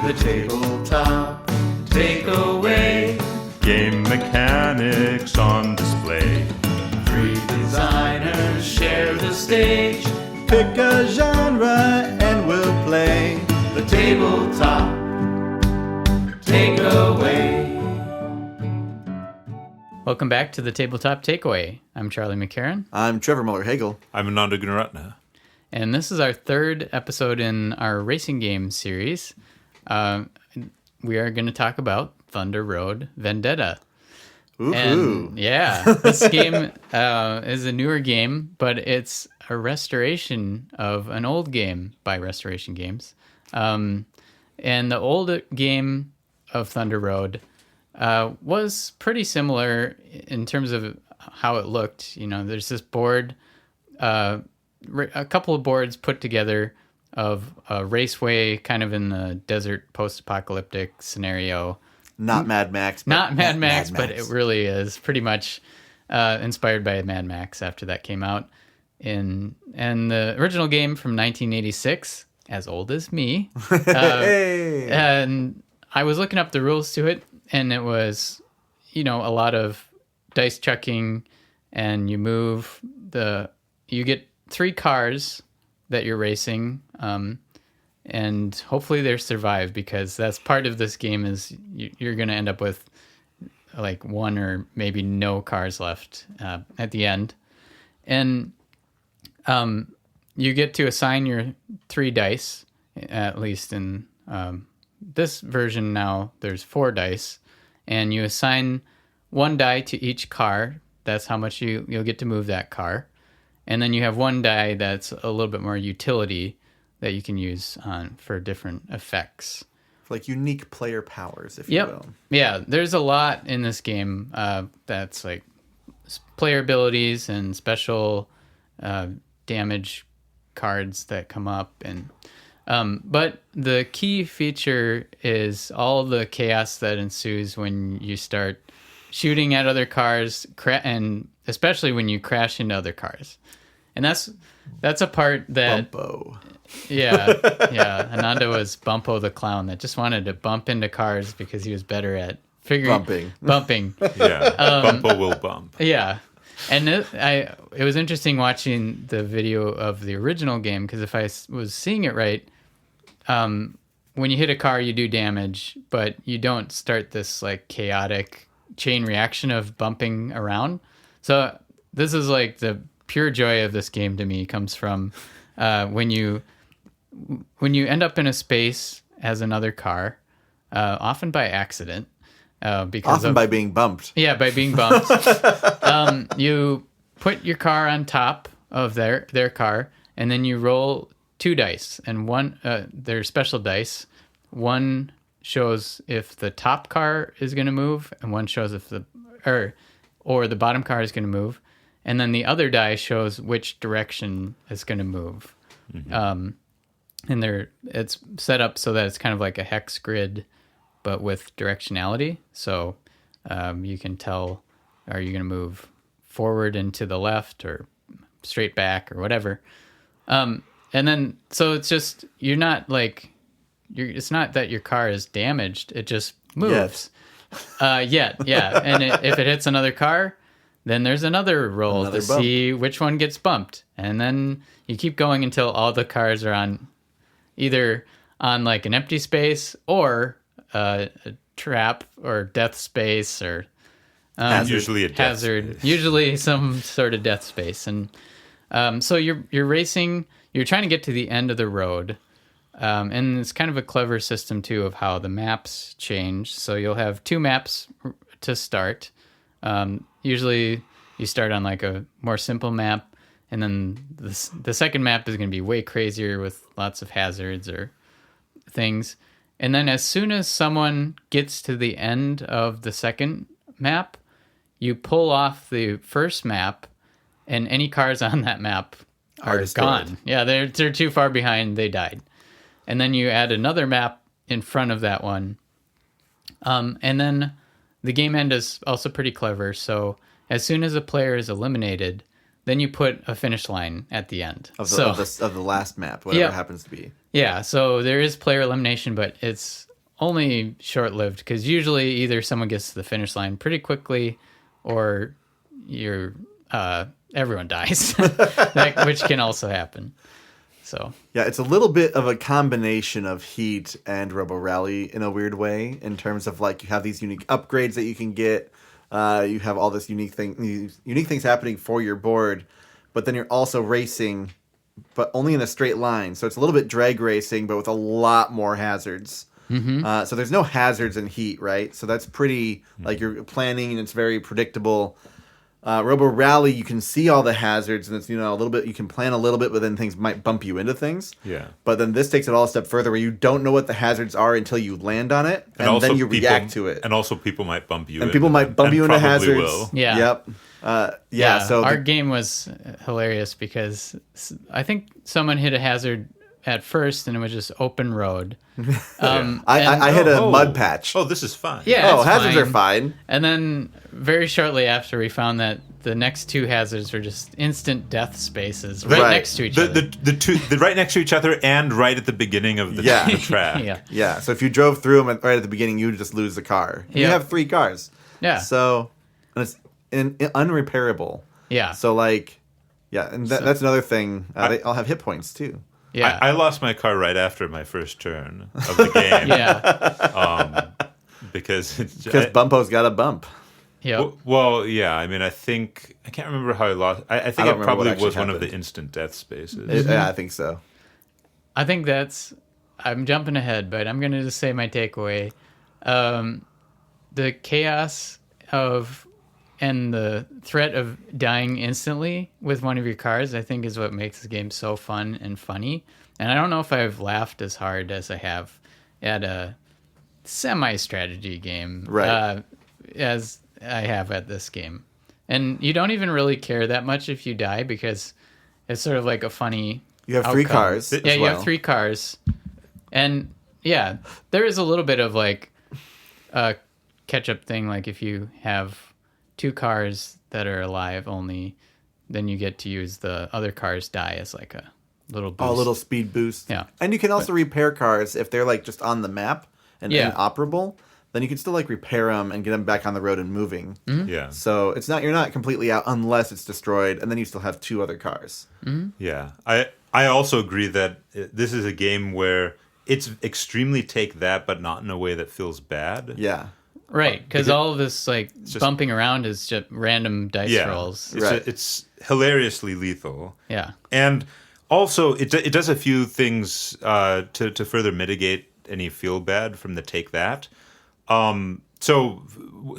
The tabletop takeaway. Game mechanics on display. Three designers share the stage. Pick a genre and we'll play. The tabletop takeaway. Welcome back to the Tabletop Takeaway. I'm Charlie McCarran, I'm Trevor Muller-Hagel. I'm Ananda Gunaratne. and this is our third episode in our racing game series. We are going to talk about Thunder Road Vendetta. Ooh. And yeah, this game is a newer game, but it's a restoration of an old game by Restoration Games. And the old game of Thunder Road was pretty similar in terms of how it looked. You know, there's this board, a couple of boards put together of a raceway kind of in the desert post-apocalyptic scenario. Not Mad Max. Not Mad Max, Mad but Max. it really is pretty much inspired by Mad Max after that came out. And the original game from 1986, as old as me. Hey. And I was looking up the rules to it, and it was, you know, a lot of dice chucking, and you get 3 cars that you're racing, and hopefully they survive, because that's part of this game is you're going to end up with like 1 or maybe no cars left at the end. And you get to assign your 3 dice, at least in this version now there's 4 dice, and you assign 1 die to each car. That's how much you'll get to move that car. And then you have 1 die that's a little bit more utility that you can use for different effects. Like unique player powers, if Yep. you will. Yeah, there's a lot in this game that's like player abilities and special damage cards that come up. And but the key feature is all the chaos that ensues when you start shooting at other cars, and especially when you crash into other cars. And that's a part that Bumpo. yeah. Ananda was Bumpo the clown that just wanted to bump into cars because he was better at figuring bumping. Yeah, Bumpo will bump. Yeah. And it was interesting watching the video of the original game, because if I was seeing it right, when you hit a car, you do damage, but you don't start this like chaotic chain reaction of bumping around. So this is like the pure joy of this game to me comes from when you end up in a space as another car, often by accident. By being bumped. Yeah, by being bumped. You put your car on top of their car, and then you roll 2 dice, and one they're special dice. One shows if the top car is going to move, and one shows if the bottom car is going to move, and then the other die shows which direction it's going to move. Mm-hmm. And it's set up so that it's kind of like a hex grid, but with directionality. So you can tell, are you going to move forward and to the left or straight back or whatever. And then, so it's just, it's not that your car is damaged. It just moves. Yes. Yeah. And if it hits another car, then there's another roll to see which one gets bumped. And then you keep going until all the cars are either on like an empty space or a trap or death space or Usually a death space. Usually some sort of death space. And so you're racing, you're trying to get to the end of the road. And it's kind of a clever system too of how the maps change. So you'll have 2 maps to start. Usually you start on like a more simple map, and then the second map is going to be way crazier with lots of hazards or things. And then as soon as someone gets to the end of the second map, you pull off the first map, and any cars on that map are gone. Yeah, they're too far behind. They died. And then you add another map in front of that one. And then the game end is also pretty clever. So as soon as a player is eliminated, then you put a finish line at the end. Of the last map, whatever it happens to be. Yeah, so there is player elimination, but it's only short-lived because usually either someone gets to the finish line pretty quickly or you're everyone dies, which can also happen. So yeah, it's a little bit of a combination of Heat and Robo Rally in a weird way, in terms of like you have these unique upgrades that you can get. You have all this unique things happening for your board, but then you're also racing, but only in a straight line. So it's a little bit drag racing, but with a lot more hazards. Mm-hmm. So there's no hazards in Heat, right? So that's pretty like you're planning and it's very predictable. Robo Rally, you can see all the hazards, and it's a little bit. You can plan a little bit, but then things might bump you into things. Yeah. But then this takes it all a step further, where you don't know what the hazards are until you land on it, and then you react to it. And also, people might bump you. And people might bump you into hazards. Will. Yeah. Yep. So our game was hilarious because I think someone hit a hazard at first, and it was just open road. I hit a mud patch. Oh, this is fine. Yeah. Hazards are fine. And then very shortly after, we found that the next two hazards were just instant death spaces right next to each other. The right next to each other and right at the beginning of the track. Yeah. So if you drove through them right at the beginning, you would just lose the car. You have 3 cars. Yeah. So and it's unrepairable. Yeah. So and that's another thing. They all have hit points too. Yeah. I lost my car right after my first turn of the game. Because Bumpo's got a bump. Yeah. Well, yeah. I mean, I can't remember how I lost. I think it probably was one of the instant death spaces. Yeah, I think so. I think I'm jumping ahead, but I'm going to just say my takeaway. The chaos and the threat of dying instantly with one of your cars, I think, is what makes the game so fun and funny. And I don't know if I've laughed as hard as I have at a semi-strategy game as I have at this game. And you don't even really care that much if you die because it's sort of like a funny You have 3 cars. Yeah, you have 3 cars. And yeah, there is a little bit of like a catch-up thing. Like if you have 2 cars that are alive only, then you get to use the other cars die as like a little boost. A little speed boost. Yeah. And you can also repair cars if they're like just on the map and inoperable. Then you can still like repair them and get them back on the road and moving. Mm-hmm. Yeah. So you're not completely out unless it's destroyed, and then you still have 2 other cars. Mm-hmm. Yeah. I also agree that this is a game where it's extremely take that, but not in a way that feels bad. Yeah. Right, because all of this like bumping around is just random dice rolls. It's hilariously lethal. Yeah, and also it does a few things to further mitigate any feel bad from the take that. So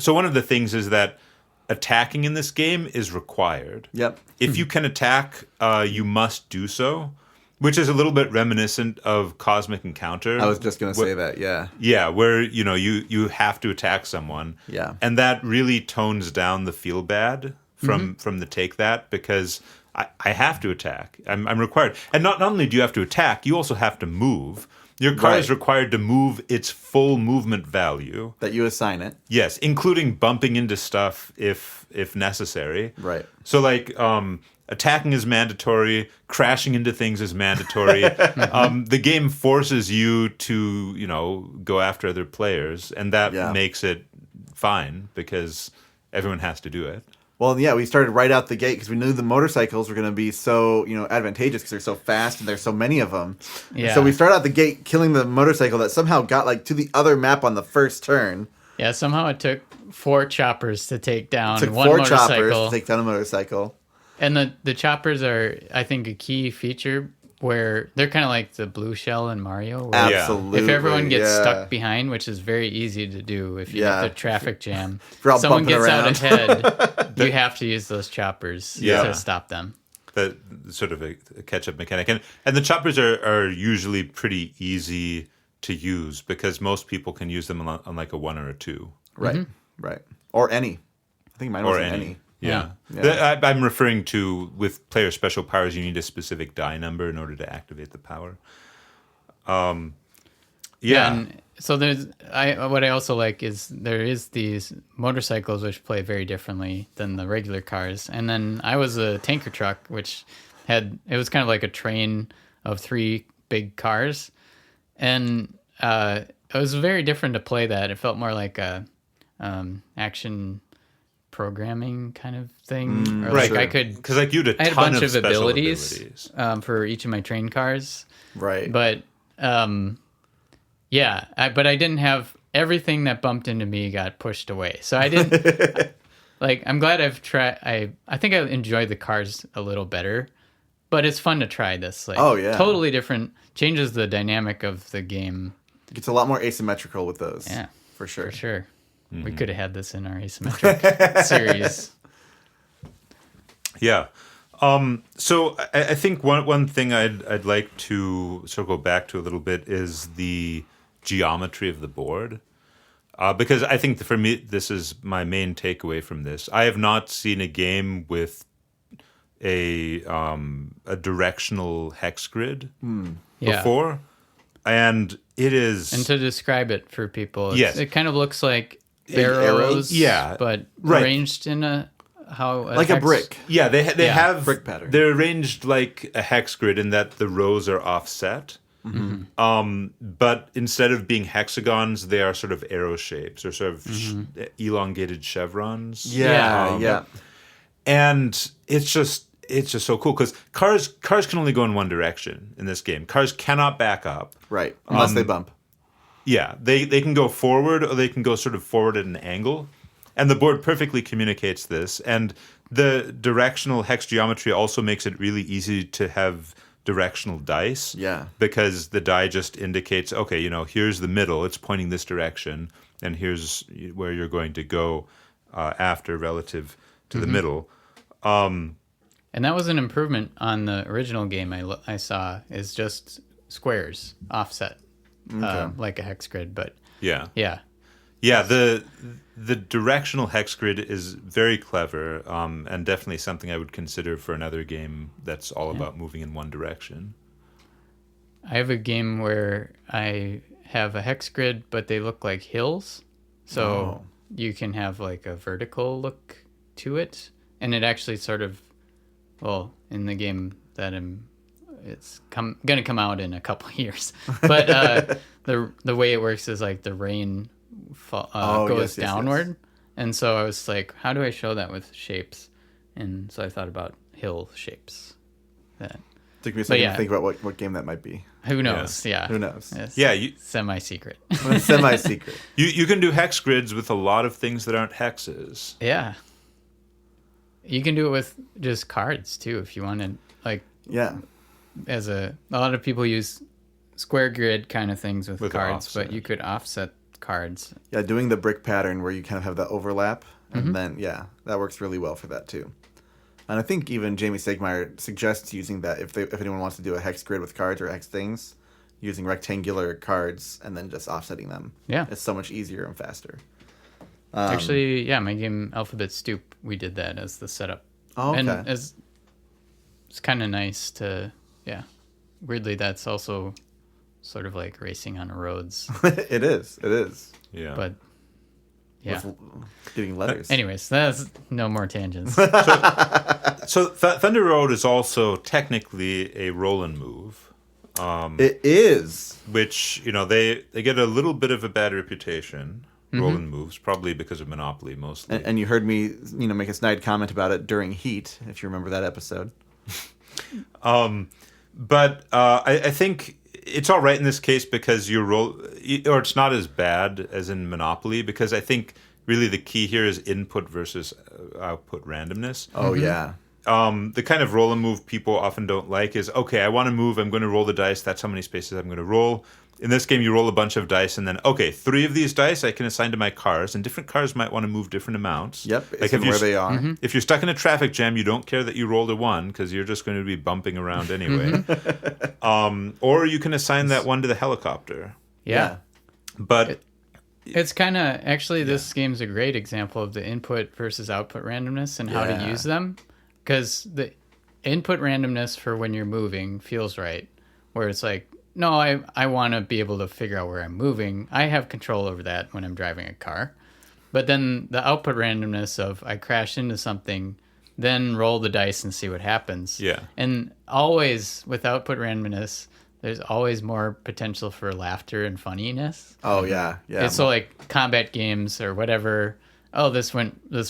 one of the things is that attacking in this game is required. Yep. If you can attack, you must do so. Which is a little bit reminiscent of Cosmic Encounter. I was just going to say that, yeah. Yeah, where, you have to attack someone. Yeah. And that really tones down the feel bad from the take that, because I have to attack. I'm required. And not only do you have to attack, you also have to move. Your car is required to move its full movement value. That you assign it. Yes, including bumping into stuff if necessary. Right. So attacking is mandatory. Crashing into things is mandatory. The game forces you to, go after other players, and that makes it fine because everyone has to do it. Well, yeah, we started right out the gate because we knew the motorcycles were going to be so, advantageous because they're so fast and there's so many of them. Yeah. So we started out the gate killing the motorcycle that somehow got to the other map on the first turn. Yeah, somehow it took 4 choppers to take down one 4 motorcycle. choppers to take down a motorcycle. And the choppers are, I think, a key feature where they're kind of like the blue shell in Mario. Absolutely. If everyone gets stuck behind, which is very easy to do if you get the traffic jam, someone gets out ahead, you have to use those choppers to stop them. That sort of a catch-up mechanic. And the choppers are usually pretty easy to use because most people can use them on like a 1 or a 2. Right, right. Or any. I think mine was any. Yeah. I'm referring to with player special powers, you need a specific die number in order to activate the power. And so what I also like is there is these motorcycles which play very differently than the regular cars. And then I was a tanker truck, which it was kind of like a train of 3 big cars. And it was very different to play that. It felt more like a action programming kind of thing, or like Sure. I could Because like you had I had a ton bunch of special abilities for each of my train cars, Right. but yeah, but I didn't have everything that bumped into me got pushed away. So I didn't like. I'm glad I've tried. I think I enjoyed the cars a little better, but it's fun to try this. Like, Oh, yeah. totally different. Changes the dynamic of the game. It's a lot more asymmetrical with those. Yeah, For sure. for sure. We could have had this in our asymmetric series. Yeah. So I think one thing I'd like to circle back to a little bit is the geometry of the board. Because I think for me, this is my main takeaway from this. I have not seen a game with a directional hex grid Yeah. before. And it is... And to describe it for people, Yes. it kind of looks like arrows? arrows, Yeah. but Right. arranged in a Like a hex- brick. Yeah, they Yeah. have Brick pattern. They're arranged like a hex grid in that the rows are offset. But instead of being hexagons, they are sort of arrow shapes or sort of elongated chevrons. Yeah, yeah. And it's just so cool because cars can only go in one direction in this game. Cars cannot back up. Right. Unless they bump. Yeah, they can go forward or they can go sort of forward at an angle. And the board perfectly communicates this. And the directional hex geometry also makes it really easy to have directional dice. Yeah. Because the die just indicates, okay, here's the middle. It's pointing this direction. And here's where you're going to go after relative to the middle. And that was an improvement on the original game I saw, is just squares offset, like a hex grid. But Yeah. yeah, Yeah, the directional hex grid is very clever, and definitely something I would consider for another game that's all about moving in one direction. I have a game where I have a hex grid, but they look like hills. So you can have like a vertical look to it. And it actually sort of, well, in the game that it's going to come out in a couple of years. But the way it works is like the rain goes downward. Yes. And so I was like, how do I show that with shapes? And so I thought about hill shapes. That Took me a second to think about what game that might be. Who knows? Yeah. Who knows? It's Yeah, semi-secret. Semi-secret. You can do hex grids with a lot of things that aren't hexes. Yeah. You can do it with just cards too if you wanted. Like, Yeah. as a lot of people use square grid kind of things with cards, offset. but you could offset cards. Yeah, doing the brick pattern where you kind of have that overlap, and then that works really well for that too. And I think even Jamie Stegmaier suggests using that if anyone wants to do a hex grid with cards or hex things, using rectangular cards and then just offsetting them. Yeah. It's so much easier and faster. Actually, yeah, my game Alphabet Stoop, we did that as the setup. Oh, okay. And it's kind of nice to, weirdly, that's also sort of like racing on roads. It is. Yeah. But, yeah. With getting letters. Anyways, that's no more tangents. So Thunder Road is also technically a roll and move. It is. Which, they get a little bit of a bad reputation, roll and moves, probably because of Monopoly mostly. And you heard me, make a snide comment about it during Heat, if you remember that episode. But I think it's all right in this case because you roll, or it's not as bad as in Monopoly, because I think really the key here is input versus output randomness. Oh, yeah. The kind of roll and move people often don't like is, okay, I want to move, I'm going to roll the dice, that's how many spaces I'm going to roll. In this game, you roll a bunch of dice, and then, okay, 3 of these dice I can assign to my cars, and different cars might want to move different amounts. Yep, it's where they are. If you're stuck in a traffic jam, you don't care that you rolled a 1, because you're just going to be bumping around anyway. Or you can assign that 1 to the helicopter. Yeah. But It's kind of, actually, this game's a great example of the input versus output randomness and how to use them. Because the input randomness for when you're moving feels right, where it's like, no, I want to be able to figure out where I'm moving. I have control over that when I'm driving a car. But then the output randomness of I crash into something, then roll the dice and see what happens. Yeah. And always with output randomness, there's always more potential for laughter and funniness. Oh yeah, yeah. And so like combat games or whatever. Oh, this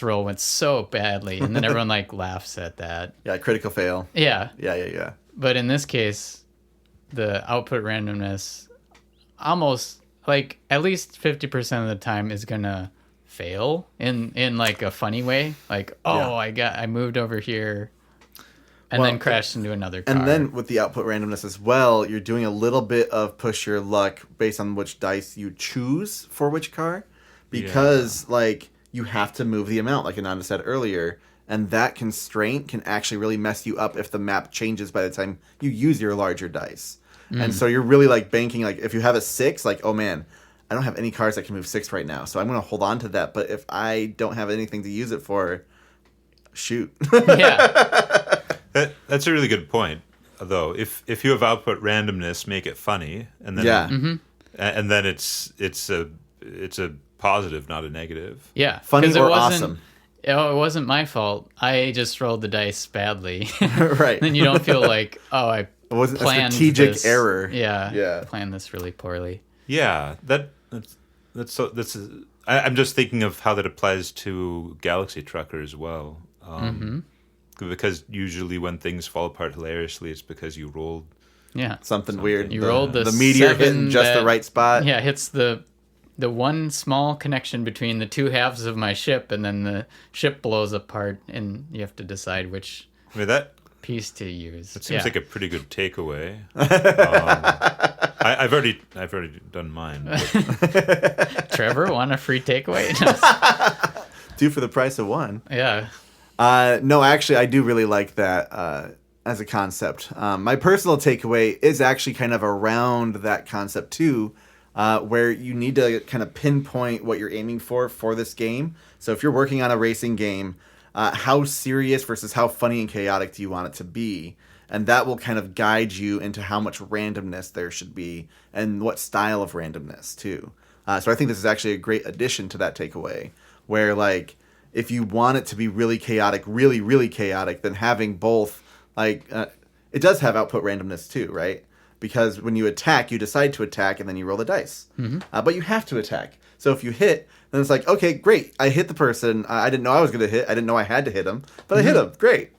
roll went so badly, and then everyone like laughs at that. Yeah, critical fail. Yeah. Yeah. But in this case, the output randomness almost like at least 50% of the time is gonna fail in like a funny way. Like, I moved over here and then crashed into another car. And then with the output randomness as well, you're doing a little bit of push your luck based on which dice you choose for which car, because like you have to move the amount, like Ananda said earlier, and that constraint can actually really mess you up if the map changes by the time you use your larger dice. And so you're really like banking, like if you have a 6, like, oh man, I don't have any cars that can move 6 right now, so I'm going to hold on to that. But if I don't have anything to use it for, shoot. Yeah. That's a really good point, though. If you have output randomness, make it funny, and then and then it's a positive, not a negative. Yeah. Funny 'Cause or awesome. It wasn't my fault. I just rolled the dice badly. Right. Then you don't feel like, oh, I It wasn't a planned strategic this. error. Yeah. Planned this really poorly. Yeah, I'm just thinking of how that applies to Galaxy Trucker as well. Because usually when things fall apart hilariously, it's because you rolled Something weird. You rolled the meteor 7 hitting just the that- right spot. Yeah, hits the one small connection between the two halves of my ship, and then the ship blows apart, and you have to decide which I mean, that piece to use. seems like a pretty good takeaway. I've already done mine. But Trevor, want a free takeaway? 2 for the price of 1. Yeah. No, actually, I do really like that as a concept. My personal takeaway is actually kind of around that concept too, where you need to kind of pinpoint what you're aiming for this game. So if you're working on a racing game, how serious versus how funny and chaotic do you want it to be? And that will kind of guide you into how much randomness there should be and what style of randomness too. So I think this is actually a great addition to that takeaway, where like if you want it to be really chaotic, really, really chaotic, then having both, like, it does have output randomness too, right? Because when you attack, you decide to attack and then you roll the dice. But you have to attack. So if you hit, then it's like, okay, great. I hit the person. I didn't know I was going to hit. I didn't know I had to hit him. But I hit him. Great.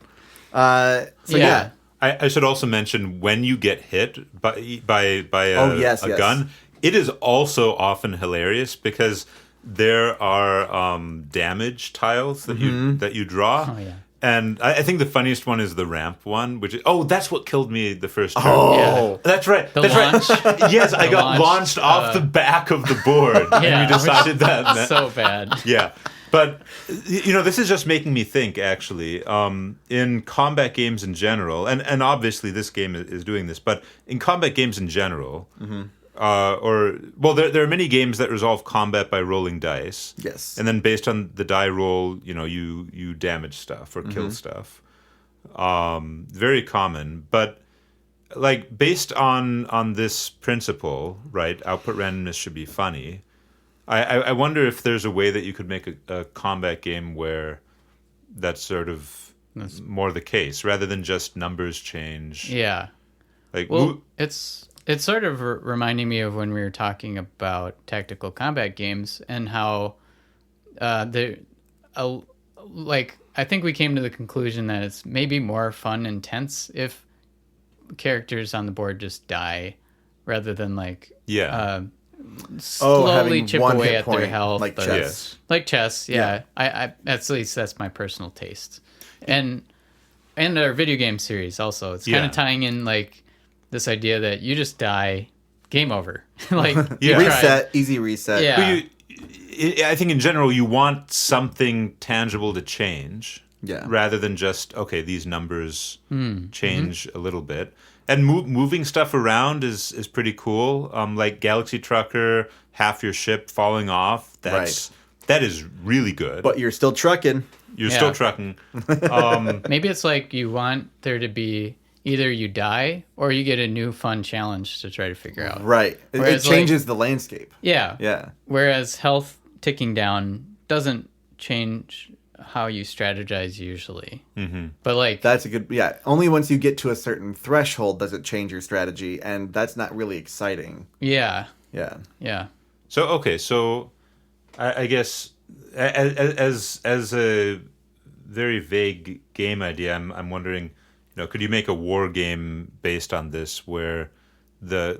Yeah. I should also mention when you get hit by a gun, it is also often hilarious because there are damage tiles that you draw. Oh, yeah. And I think the funniest one is the ramp one, which is, that's what killed me the first turn. Oh, That's right. The That's launch. right. Yes, I got launch, launched off the back of the board. Yeah, And we decided that. So bad. Yeah. But, this is just making me think, actually, in combat games in general, and obviously this game is doing this, but in combat games in general, there are many games that resolve combat by rolling dice. Yes. And then based on the die roll, you damage stuff or kill stuff. Very common. But, like, based on this principle, right, output randomness should be funny. I wonder if there's a way that you could make a combat game where that's sort of more the case, rather than just numbers change. Yeah. Like, Well, it's sort of reminding me of when we were talking about tactical combat games and how I think we came to the conclusion that it's maybe more fun and tense if characters on the board just die rather than slowly having chip one away hit at their point, health. like or- chess. Yes. Like chess, yeah. I at least that's my personal taste. And our video game series also. It's kind of tying in like this idea that you just die, game over. Like you tried. Reset, easy reset. Yeah. But I think in general you want something tangible to change, rather than just these numbers change a little bit. And moving stuff around is pretty cool. Like Galaxy Trucker, half your ship falling off. That is really good. But you're still trucking. You're still trucking. Maybe it's like you want there to be either you die or you get a new fun challenge to try to figure out. Right. It Whereas, changes the landscape. Yeah. Yeah. Whereas health ticking down doesn't change how you strategize usually. But like That's a good, yeah. Only once you get to a certain threshold does it change your strategy, and that's not really exciting. yeah, Yeah. yeah. So I guess as a very vague game idea, I'm wondering, could you make a war game based on this where where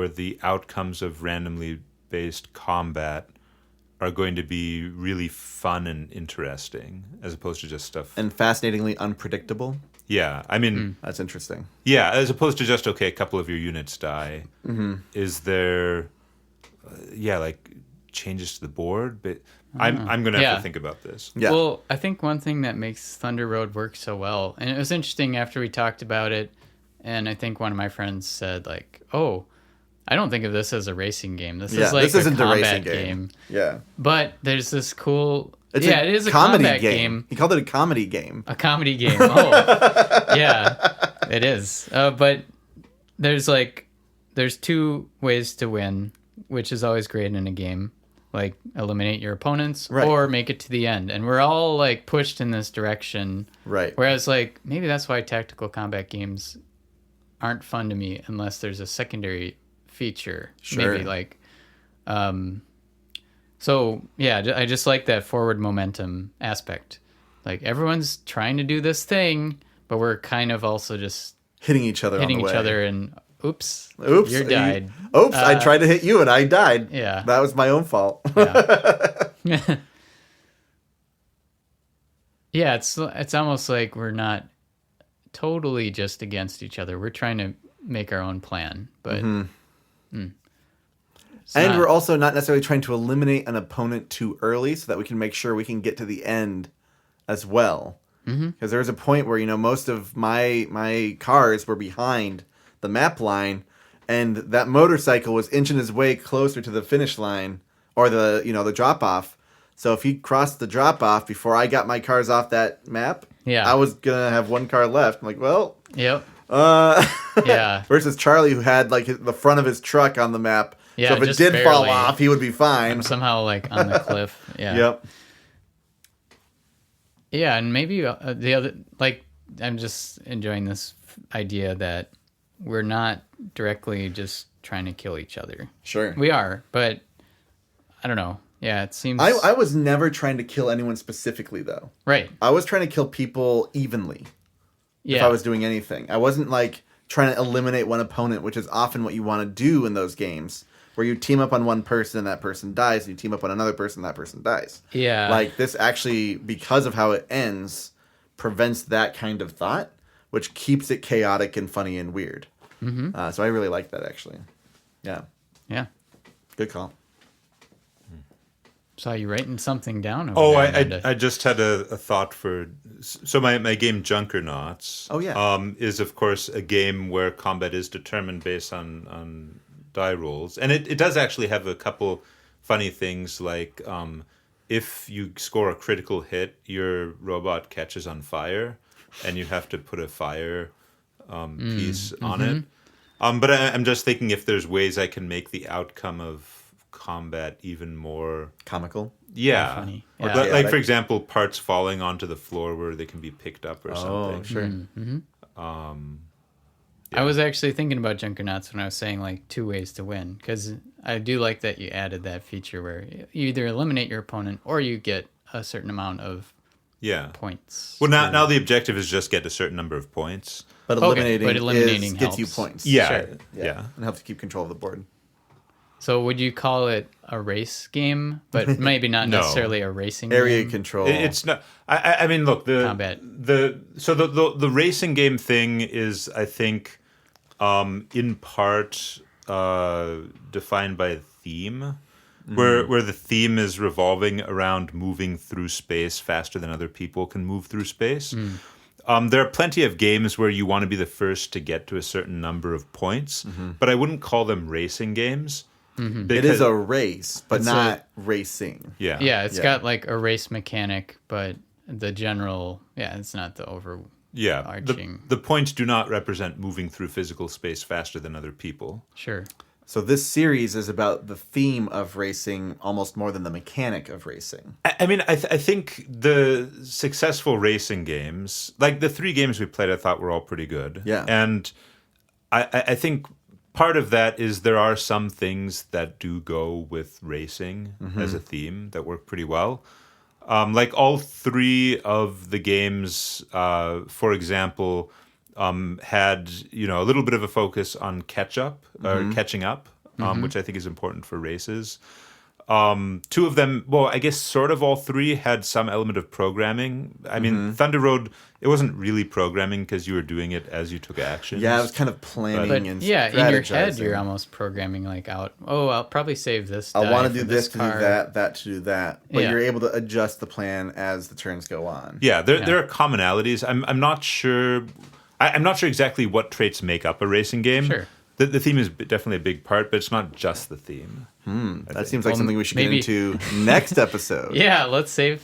the outcomes of randomly based combat are going to be really fun and interesting as opposed to just stuff. And fascinatingly unpredictable. Yeah, I mean, That's interesting. yeah, as opposed to just, okay, a couple of your units die. Is there, like changes to the board? But I'm going to have to think about this. Yeah. Well, I think one thing that makes Thunder Road work so well, and it was interesting after we talked about it, and I think one of my friends said like, "Oh, I don't think of this as a racing game. This is like this isn't a a combat racing game. Yeah. But there's this cool. It is a comedy combat game. He called it a comedy game. A comedy game. Oh, yeah, it is. But there's two ways to win, which is always great in a game. Like eliminate your opponents or make it to the end. And we're all like pushed in this direction. Right. Whereas like maybe that's why tactical combat games aren't fun to me unless there's a secondary feature. Sure. Maybe like so yeah, I just like that forward momentum aspect. Like everyone's trying to do this thing, but we're kind of also just Hitting each other hitting on the each way. other and oops, Oops. you died. I tried to hit you and I died. Yeah. That was my own fault. Yeah. Yeah, it's almost like we're not totally just against each other. We're trying to make our own plan, but And we're also not necessarily trying to eliminate an opponent too early so that we can make sure we can get to the end as well. Because there was a point where, most of my cars were behind the map line, and that motorcycle was inching his way closer to the finish line or the drop off. So if he crossed the drop off before I got my cars off that map, I was gonna have one car left. I'm like, well, yep. yeah. Versus Charlie, who had like the front of his truck on the map. Yeah, so if it just did fall barely. off, he would be fine. I'm somehow like on the cliff. Yeah. Yep. Yeah, and maybe the other, like, I'm just enjoying this idea that we're not directly just trying to kill each other. Sure. We are, but I don't know. Yeah, it seems... I was never trying to kill anyone specifically, though. Right. I was trying to kill people evenly. Yeah. If I was doing anything. I wasn't, like, trying to eliminate one opponent, which is often what you want to do in those games, where you team up on one person and that person dies, and you team up on another person and that person dies. Yeah. Like, this actually, because of how it ends, prevents that kind of thought, which keeps it chaotic and funny and weird. Mm-hmm. So I really like that, actually. Yeah. Yeah. Good call. Saw you writing something down over there, Ananda. I just had a thought for... So my game Junkernauts is, of course, a game where combat is determined based on die rolls. And it does actually have a couple funny things, like if you score a critical hit, your robot catches on fire, and you have to put a fire piece on it. But I'm just thinking if there's ways I can make the outcome of combat even more comical. Yeah. Funny. Or Yeah. like, for example, parts falling onto the floor where they can be picked up or something. Oh, sure. Mm-hmm. Yeah. I was actually thinking about Junkernauts when I was saying like two ways to win, because I do like that you added that feature where you either eliminate your opponent or you get a certain amount of points. Well, now the objective is just get a certain number of points. But eliminating, eliminating gets you helps. points. Yeah. Sure. Yeah. And helps you keep control of the board. So would you call it a race game, but maybe not No. necessarily a racing Area game? control. It's not. I mean, look, Combat. the racing game thing is, I think, in part defined by theme, where the theme is revolving around moving through space faster than other people can move through space. There are plenty of games where you want to be the first to get to a certain number of points, but I wouldn't call them racing games. It is a race, but It's not racing. Yeah. Yeah, it's got like a race mechanic, but the general, it's not the overarching. The points do not represent moving through physical space faster than other people. Sure. So this series is about the theme of racing almost more than the mechanic of racing. I mean, I think the successful racing games, like the 3 games we played, I thought were all pretty good. Yeah. And I think part of that is there are some things that do go with racing as a theme that work pretty well. Like all 3 of the games, for example, had a little bit of a focus on catching up, which I think is important for races. 2 of them, well, I guess sort of all 3 had some element of programming. I mean, Thunder Road, it wasn't really programming because you were doing it as you took actions. Yeah, it was kind of planning and yeah, in your head, strategizing. you're almost programming like out. Oh, I'll probably save this. I want to die do for this to car. do that to do that. But Yeah. you're able to adjust the plan as the turns go on. Yeah, there are commonalities. I'm not sure. I'm not sure exactly what traits make up a racing game. Sure. The theme is definitely a big part, but it's not just the theme. That seems like something we should maybe- get into next episode. Yeah, let's save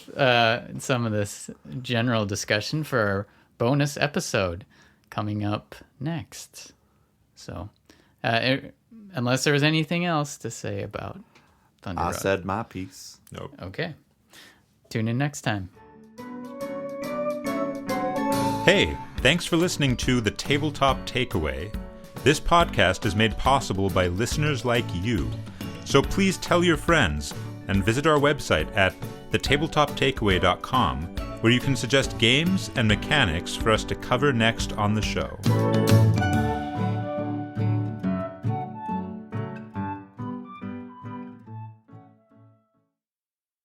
some of this general discussion for our bonus episode coming up next. So, unless there was anything else to say about Thunder I Road. said my piece. Nope. Okay. Tune in next time. Hey, thanks for listening to The Tabletop Takeaway. This podcast is made possible by listeners like you. So please tell your friends and visit our website at thetabletoptakeaway.com, where you can suggest games and mechanics for us to cover next on the show.